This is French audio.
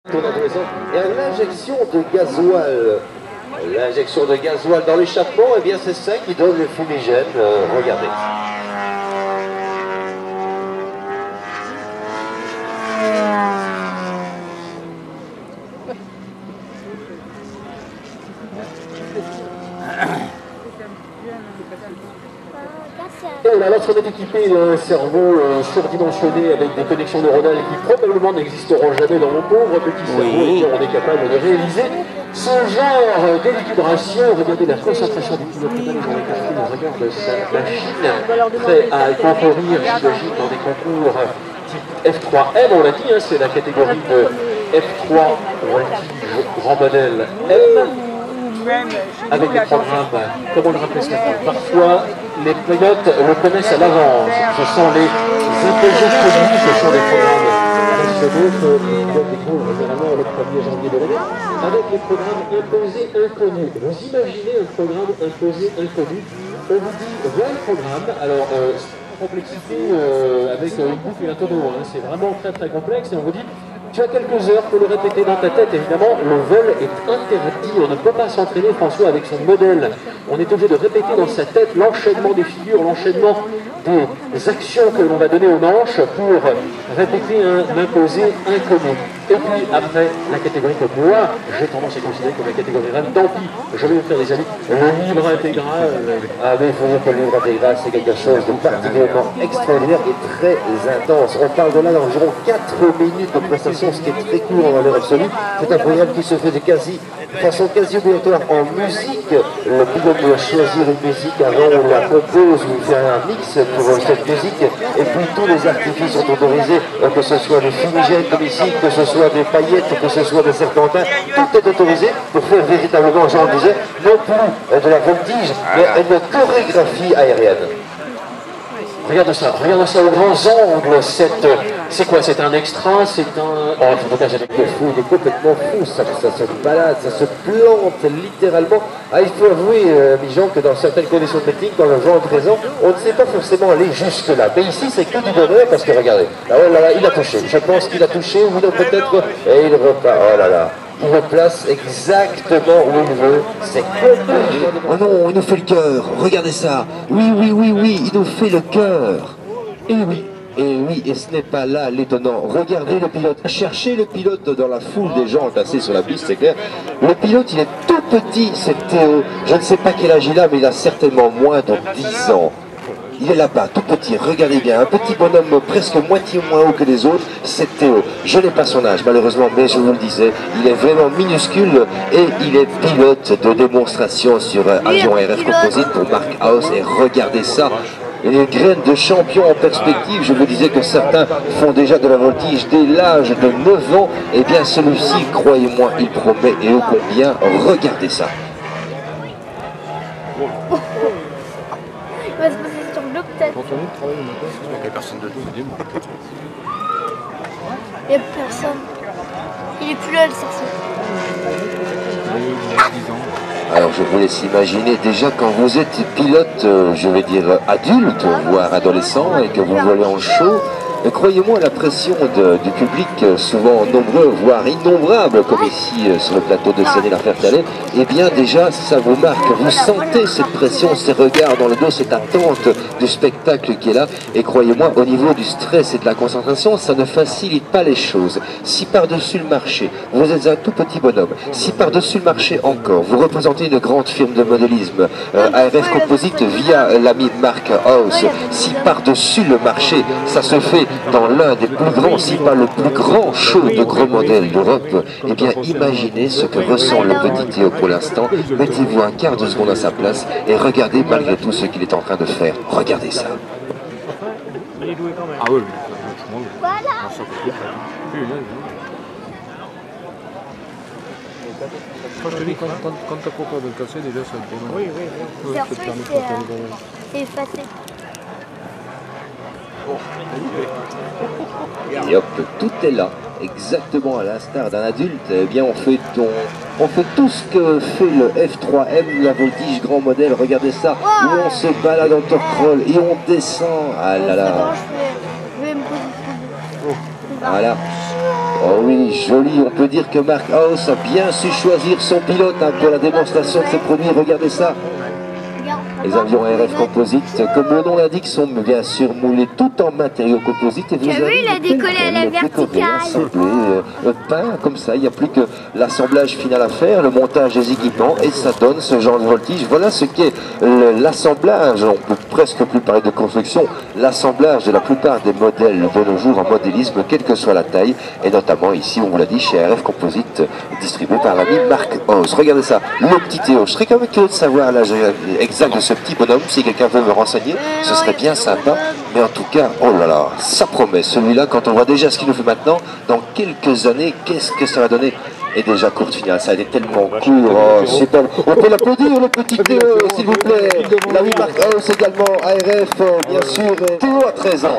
Et l'injection de gasoil. L'injection de gasoil dans l'échappement, eh bien c'est ça qui donne le fumigène. Regardez. Et là, lorsqu'on est équipé d'un cerveau surdimensionné avec des connexions neuronales qui probablement n'existeront jamais dans mon pauvre petit cerveau, et on est capable de réaliser ce genre d'équilibration. Regardez la concentration du pilote dans les on regarde sa machine, prêt à concourir, j'imagine, dans des concours type F3M, on l'a dit, hein, c'est la catégorie de F3 voltige grand modèle M. Avec des programmes, comme on le rappelle ce matin, parfois les pilotes le connaissent à l'avance. Ce sont les imposés connus, ce sont les programmes nationaux que les pilotes découvrent généralement le 1er janvier de l'année, avec les programmes imposés inconnus. Vous imaginez un programme imposé inconnu, on vous dit voilà le programme, alors complexité avec une boucle et un tonneau, hein. C'est vraiment très très complexe et on vous dit tu as quelques heures pour le répéter dans ta tête. Évidemment, le vol est interdit. On ne peut pas s'entraîner, François, avec son modèle. On est obligé de répéter dans sa tête l'enchaînement des figures, l'enchaînement des actions que l'on va donner aux manches pour répéter un imposé inconnu. Et puis après, la catégorie que moi, j'ai tendance à considérer comme la catégorie reine. Tant pis, je vais vous faire des amis. Le livre intégral. Ah mais il faut dire que le livre intégral, c'est quelque chose de particulièrement extraordinaire et très intense. On parle de là d'environ 4 minutes de prestation, ce qui est très court en valeur absolue. C'est un programme qui se fait de façon quasi obligatoire en musique. Le pilote doit choisir une musique avant, on la compose ou faire un mix pour cette musique. Et puis tous les artifices sont autorisés, que ce soit des fumigènes comme ici, que ce soit des paillettes, que ce soit des serpentins. Tout est autorisé pour faire véritablement, j'en disais, non plus de la voltige, mais une chorégraphie aérienne. Regarde ça aux grands angles, c'est quoi? C'est un extra, c'est un... Oh, il faut pas avec le fou, il est complètement fou, ça se balade, ça se plante littéralement. Ah, il faut avouer, Mijan, que dans certaines conditions techniques, dans le vent présent, on ne sait pas forcément aller jusque là. Mais ici, c'est que du bonheur, parce que regardez, là, il a touché, je pense qu'il a touché, ou non peut-être, et il repart, oh là là. Il me place exactement où il veut. C'est complètement... Oh non, il nous fait le cœur. Regardez ça. Oui, il nous fait le cœur. Et ce n'est pas là l'étonnant. Regardez le pilote. Cherchez le pilote dans la foule des gens entassés sur la piste, c'est clair. Le pilote, il est tout petit, c'est Théo. Je ne sais pas quel âge il a, mais il a certainement moins de 10 ans. Il est là-bas, tout petit, regardez bien, un petit bonhomme presque moitié moins haut que les autres, c'est Théo. Je n'ai pas son âge malheureusement, mais je vous le disais, il est vraiment minuscule et il est pilote de démonstration sur avion RF Composite pour Mark House. Et regardez ça, les graines de champion en perspective. Je vous disais que certains font déjà de la voltige dès l'âge de 9 ans. Eh bien celui-ci, croyez-moi, il promet et ô combien, regardez ça. Il n'y a personne de tout. Il n'y a personne. Il est plus là le sorcier. Alors je vous laisse imaginer déjà quand vous êtes pilote, je vais dire adulte, voire adolescent, et que vous volez en show. Croyez-moi, la pression du public, souvent nombreux, voire innombrables, comme ici sur le plateau de Seine et la Ferté-Alais, eh bien déjà ça vous marque. Vous sentez cette pression, ces regards dans le dos, cette attente du spectacle qui est là. Et croyez-moi, au niveau du stress et de la concentration, ça ne facilite pas les choses. Si par-dessus le marché, vous êtes un tout petit bonhomme, si par-dessus le marché encore, vous représentez une grande firme de modélisme, ARF Composite via l'ami Mark House, si par-dessus le marché, ça se fait dans l'un des plus grands, si pas le plus grand show de gros modèles d'Europe, eh bien imaginez ce que ressent le petit Théo pour l'instant. Mettez-vous un quart de seconde à sa place et regardez malgré tout ce qu'il est en train de faire. Regardez ça. Ah oui. Quand t'as pas de le casser, déjà ça te permet. Oui. C'est effacé. Et hop, tout est là, exactement à l'instar d'un adulte. Eh bien, on fait tout ce que fait le F3M, la voltige grand modèle. Regardez ça, où on se balade en torque-roll et on descend. Ah là là. Voilà. Oh oui, joli. On peut dire que Mark House a bien su choisir son pilote pour la démonstration de ses produits. Regardez ça. Les avions RF Composite, comme le nom l'indique, sont bien sûr moulés tout en matériaux composites. Et vous as vu, il a décollé à la verticale. Peint comme ça, il n'y a plus que l'assemblage final à faire, le montage des équipements, et ça donne ce genre de voltige. Voilà ce qu'est l'assemblage. On peut presque plus parler de construction. L'assemblage de la plupart des modèles de nos jours en modélisme, quelle que soit la taille, et notamment ici, on vous l'a dit, chez RF Composite, distribué par l'ami Mark House. Regardez ça, le petit Théo. Je serais quand même curieux de savoir l'âge exact de ce petit bonhomme. Si quelqu'un veut me renseigner, ce serait bien sympa. Mais en tout cas, oh là là, ça promet. Celui-là, quand on voit déjà ce qu'il nous fait maintenant, dans quelques années, qu'est-ce que ça va donner? Et déjà, courte finale, ça a été tellement court. Oh, super. On peut l'applaudir, le petit Théo, s'il vous plaît. L'ami Mark House également, ARF, bien sûr. Théo a 13 ans.